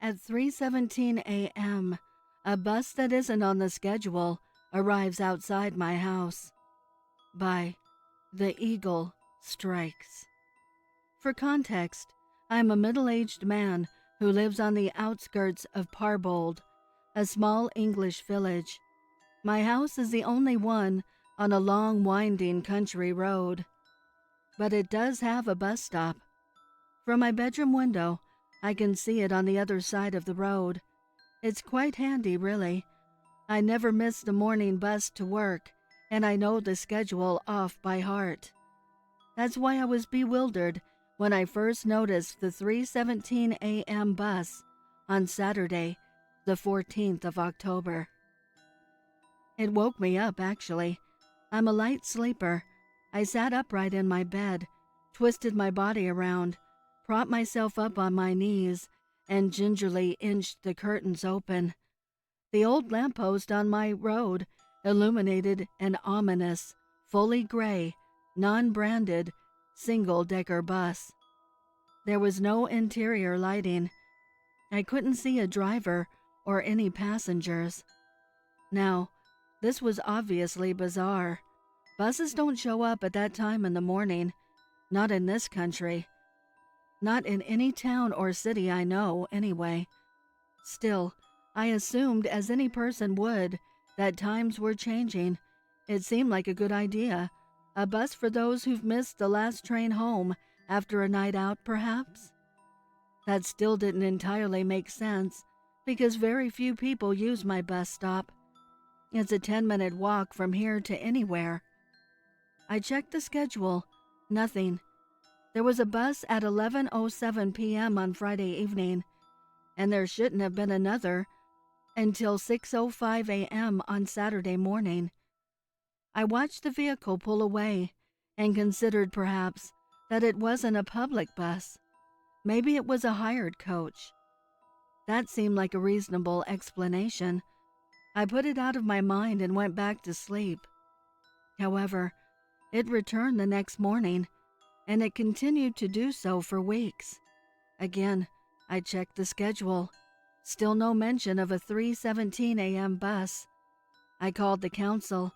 At 3:17 a.m., a bus that isn't on the schedule arrives outside my house. By Theeaglestrikes. For context, I'm a middle-aged man who lives on the outskirts of Parbold, a small English village. My house is the only one on a long, winding country road. But it does have a bus stop. From my bedroom window, I can see it on the other side of the road. It's quite handy, really. I never miss the morning bus to work, and I know the schedule off by heart. That's why I was bewildered when I first noticed the 3:17 a.m. bus on Saturday, the 14th of October. It woke me up, actually. I'm a light sleeper. I sat upright in my bed, twisted my body around, propped myself up on my knees, and gingerly inched the curtains open. The old lamppost on my road illuminated an ominous, fully gray, non-branded, single-decker bus. There was no interior lighting. I couldn't see a driver or any passengers. Now, this was obviously bizarre. Buses don't show up at that time in the morning, not in this country. Not in any town or city I know, anyway. Still, I assumed, as any person would, that times were changing. It seemed like a good idea. A bus for those who've missed the last train home after a night out, perhaps? That still didn't entirely make sense, because very few people use my bus stop. It's a 10-minute walk from here to anywhere. I checked the schedule. Nothing. There was a bus at 11:07 p.m. on Friday evening, and there shouldn't have been another until 6:05 a.m. on Saturday morning. I watched the vehicle pull away and considered perhaps that it wasn't a public bus. Maybe it was a hired coach. That seemed like a reasonable explanation. I put it out of my mind and went back to sleep. However, it returned the next morning, and it continued to do so for weeks. Again, I checked the schedule. Still no mention of a 3:17 a.m. bus. I called the council,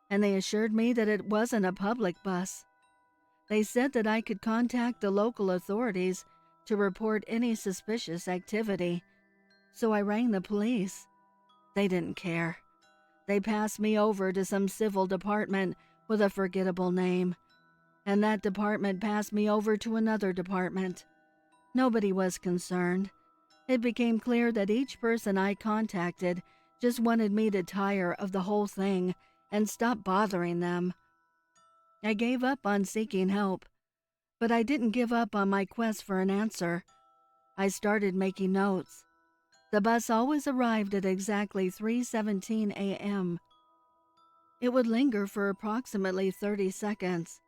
and they assured me that it wasn't a public bus. They said that I could contact the local authorities to report any suspicious activity, so I rang the police. They didn't care. They passed me over to some civil department with a forgettable name, and that department passed me over to another department. Nobody was concerned. It became clear that each person I contacted just wanted me to tire of the whole thing and stop bothering them. I gave up on seeking help, but I didn't give up on my quest for an answer. I started making notes. The bus always arrived at exactly 3:17 a.m. It would linger for approximately 30 seconds.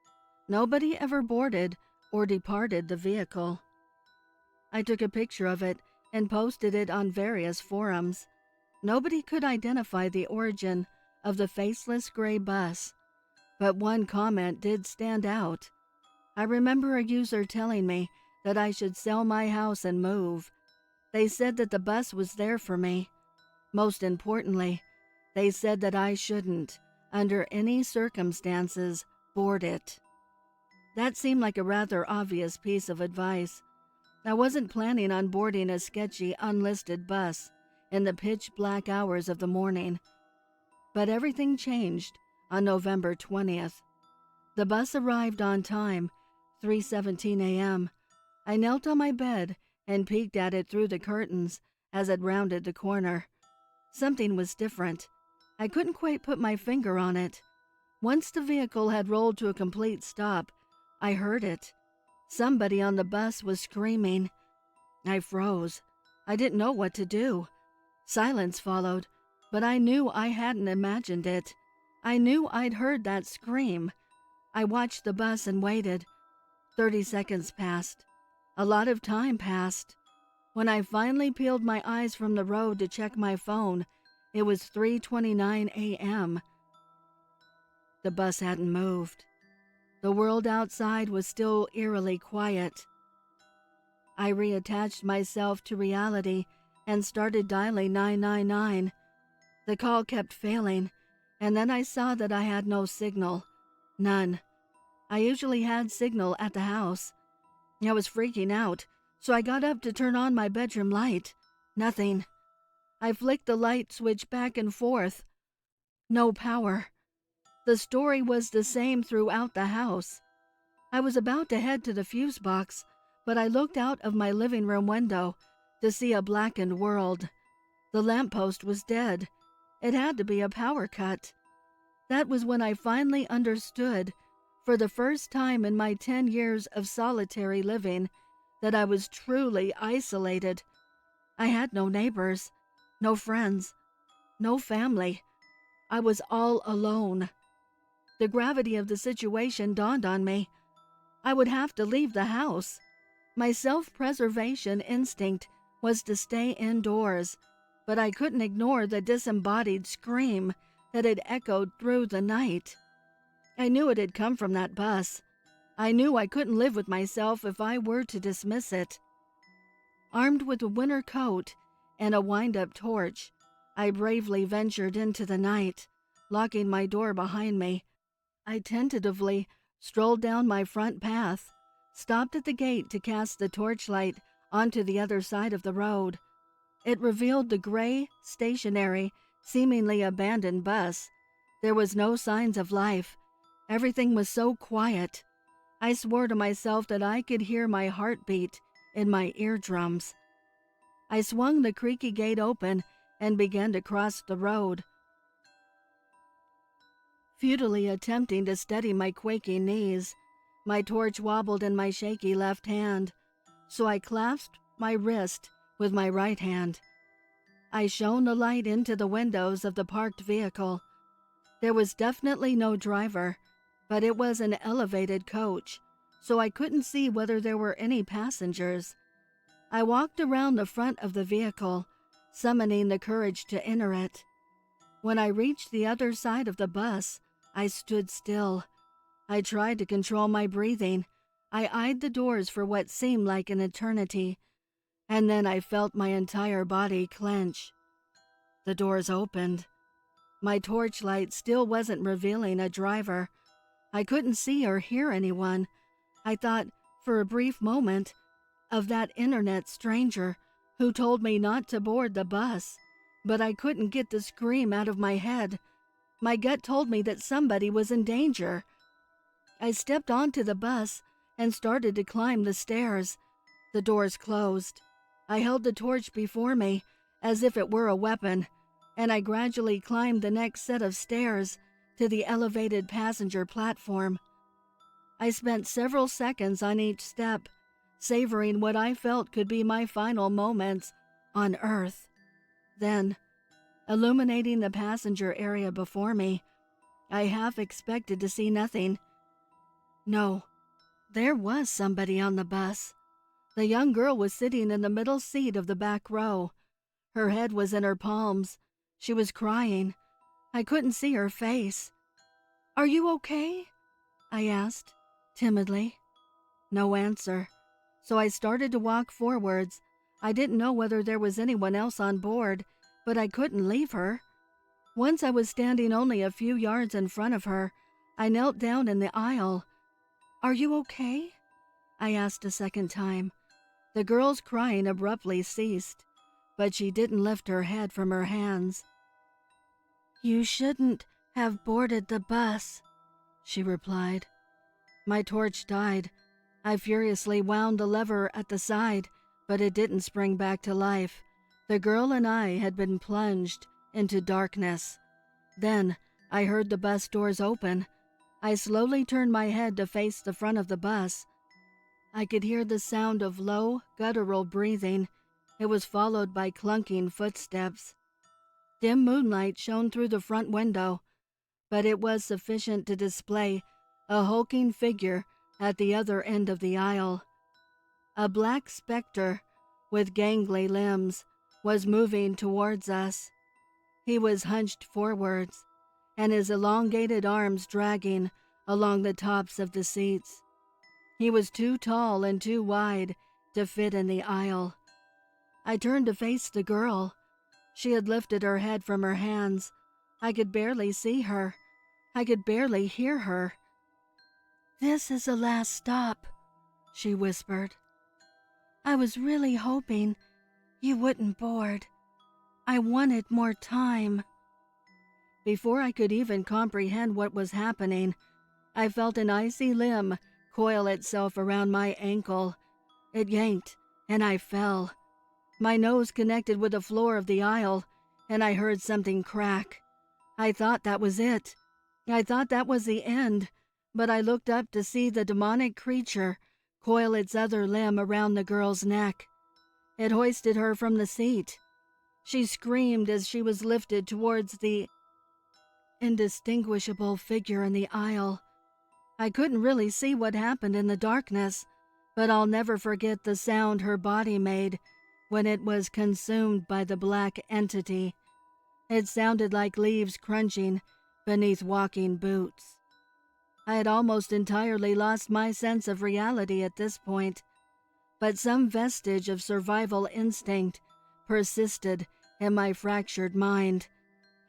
Nobody ever boarded or departed the vehicle. I took a picture of it and posted it on various forums. Nobody could identify the origin of the faceless gray bus, but one comment did stand out. I remember a user telling me that I should sell my house and move. They said that the bus was there for me. Most importantly, they said that I shouldn't, under any circumstances, board it. That seemed like a rather obvious piece of advice. I wasn't planning on boarding a sketchy, unlisted bus in the pitch-black hours of the morning. But everything changed on November 20th. The bus arrived on time, 3:17 a.m. I knelt on my bed and peeked at it through the curtains as it rounded the corner. Something was different. I couldn't quite put my finger on it. Once the vehicle had rolled to a complete stop, I heard it. Somebody on the bus was screaming. I froze. I didn't know what to do. Silence followed, but I knew I hadn't imagined it. I knew I'd heard that scream. I watched the bus and waited. 30 seconds passed. A lot of time passed. When I finally peeled my eyes from the road to check my phone, it was 3:29 a.m. The bus hadn't moved. The world outside was still eerily quiet. I reattached myself to reality and started dialing 999. The call kept failing, and then I saw that I had no signal. None. I usually had signal at the house. I was freaking out, so I got up to turn on my bedroom light. Nothing. I flicked the light switch back and forth. No power. The story was the same throughout the house. I was about to head to the fuse box, but I looked out of my living room window to see a blackened world. The lamppost was dead. It had to be a power cut. That was when I finally understood, for the first time in my 10 years of solitary living, that I was truly isolated. I had no neighbors, no friends, no family. I was all alone. The gravity of the situation dawned on me. I would have to leave the house. My self-preservation instinct was to stay indoors, but I couldn't ignore the disembodied scream that had echoed through the night. I knew it had come from that bus. I knew I couldn't live with myself if I were to dismiss it. Armed with a winter coat and a wind-up torch, I bravely ventured into the night, locking my door behind me. I tentatively strolled down my front path, stopped at the gate to cast the torchlight onto the other side of the road. It revealed the gray, stationary, seemingly abandoned bus. There was no signs of life. Everything was so quiet. I swore to myself that I could hear my heartbeat in my eardrums. I swung the creaky gate open and began to cross the road, futilely attempting to steady my quaking knees. My torch wobbled in my shaky left hand, so I clasped my wrist with my right hand. I shone the light into the windows of the parked vehicle. There was definitely no driver, but it was an elevated coach, so I couldn't see whether there were any passengers. I walked around the front of the vehicle, summoning the courage to enter it. When I reached the other side of the bus, I stood still. I tried to control my breathing. I eyed the doors for what seemed like an eternity, and then I felt my entire body clench. The doors opened. My torchlight still wasn't revealing a driver. I couldn't see or hear anyone. I thought, for a brief moment, of that internet stranger who told me not to board the bus, but I couldn't get the scream out of my head. My gut told me that somebody was in danger. I stepped onto the bus and started to climb the stairs. The doors closed. I held the torch before me as if it were a weapon, and I gradually climbed the next set of stairs to the elevated passenger platform. I spent several seconds on each step, savoring what I felt could be my final moments on Earth. Then, illuminating the passenger area before me, I half expected to see nothing. No, there was somebody on the bus. The young girl was sitting in the middle seat of the back row. Her head was in her palms. She was crying. I couldn't see her face. "Are you okay?" I asked, timidly. No answer, so I started to walk forwards. I didn't know whether there was anyone else on board, but I couldn't leave her. Once I was standing only a few yards in front of her, I knelt down in the aisle. "Are you okay?" I asked a second time. The girl's crying abruptly ceased, but she didn't lift her head from her hands. "You shouldn't have boarded the bus," she replied. My torch died. I furiously wound the lever at the side, but it didn't spring back to life. The girl and I had been plunged into darkness. Then I heard the bus doors open. I slowly turned my head to face the front of the bus. I could hear the sound of low, guttural breathing. It was followed by clunking footsteps. Dim moonlight shone through the front window, but it was sufficient to display a hulking figure at the other end of the aisle. A black specter with gangly limbs was moving towards us. He was hunched forwards, and his elongated arms dragging along the tops of the seats. He was too tall and too wide to fit in the aisle. I turned to face the girl. She had lifted her head from her hands. I could barely see her. I could barely hear her. "This is the last stop," she whispered. "I was really hoping you wouldn't board. I wanted more time." Before I could even comprehend what was happening, I felt an icy limb coil itself around my ankle. It yanked, and I fell. My nose connected with the floor of the aisle, and I heard something crack. I thought that was it. I thought that was the end, but I looked up to see the demonic creature coil its other limb around the girl's neck. It hoisted her from the seat. She screamed as she was lifted towards the indistinguishable figure in the aisle. I couldn't really see what happened in the darkness, but I'll never forget the sound her body made when it was consumed by the black entity. It sounded like leaves crunching beneath walking boots. I had almost entirely lost my sense of reality at this point, but some vestige of survival instinct persisted in my fractured mind.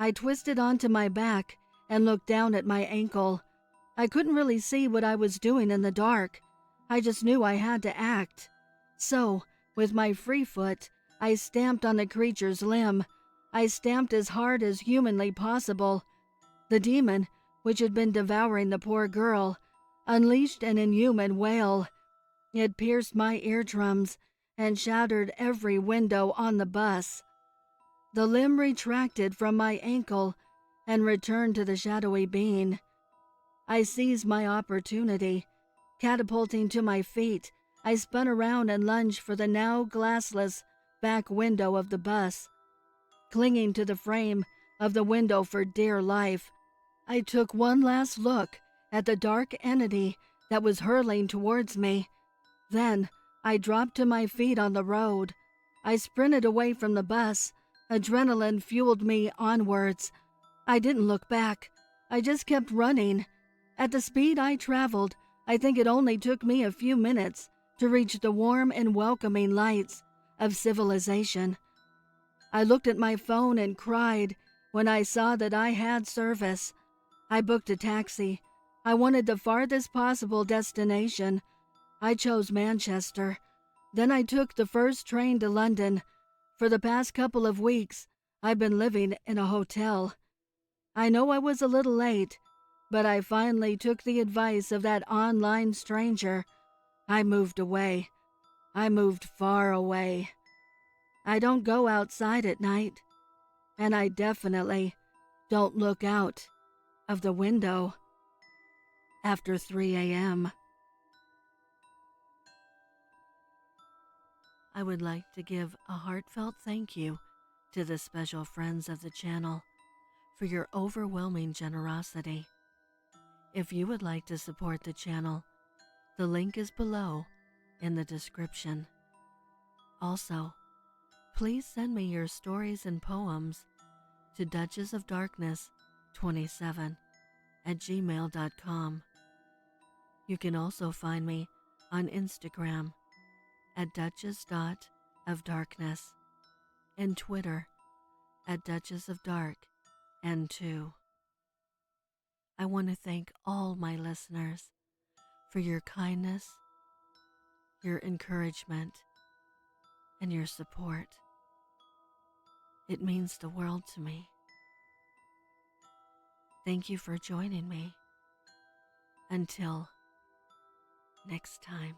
I twisted onto my back and looked down at my ankle. I couldn't really see what I was doing in the dark. I just knew I had to act. So, with my free foot, I stamped on the creature's limb. I stamped as hard as humanly possible. The demon, which had been devouring the poor girl, unleashed an inhuman wail. It pierced my eardrums and shattered every window on the bus. The limb retracted from my ankle and returned to the shadowy being. I seized my opportunity. Catapulting to my feet, I spun around and lunged for the now glassless back window of the bus. Clinging to the frame of the window for dear life, I took one last look at the dark entity that was hurtling towards me. Then I dropped to my feet on the road. I sprinted away from the bus. Adrenaline fueled me onwards. I didn't look back. I just kept running. At the speed I traveled, I think it only took me a few minutes to reach the warm and welcoming lights of civilization. I looked at my phone and cried when I saw that I had service. I booked a taxi. I wanted the farthest possible destination. I chose Manchester. Then I took the first train to London. For the past couple of weeks, I've been living in a hotel. I know I was a little late, but I finally took the advice of that online stranger. I moved away. I moved far away. I don't go outside at night, and I definitely don't look out of the window after 3 a.m. I would like to give a heartfelt thank you to the special friends of the channel for your overwhelming generosity. If you would like to support the channel, the link is below in the description. Also, please send me your stories and poems to duchessofdarkness27@gmail.com. You can also find me on Instagram at duchess.ofdarkness and Twitter at duchessofdarkn2. I want to thank all my listeners for your kindness, your encouragement, and your support. It means the world to me. Thank you for joining me. Until next time.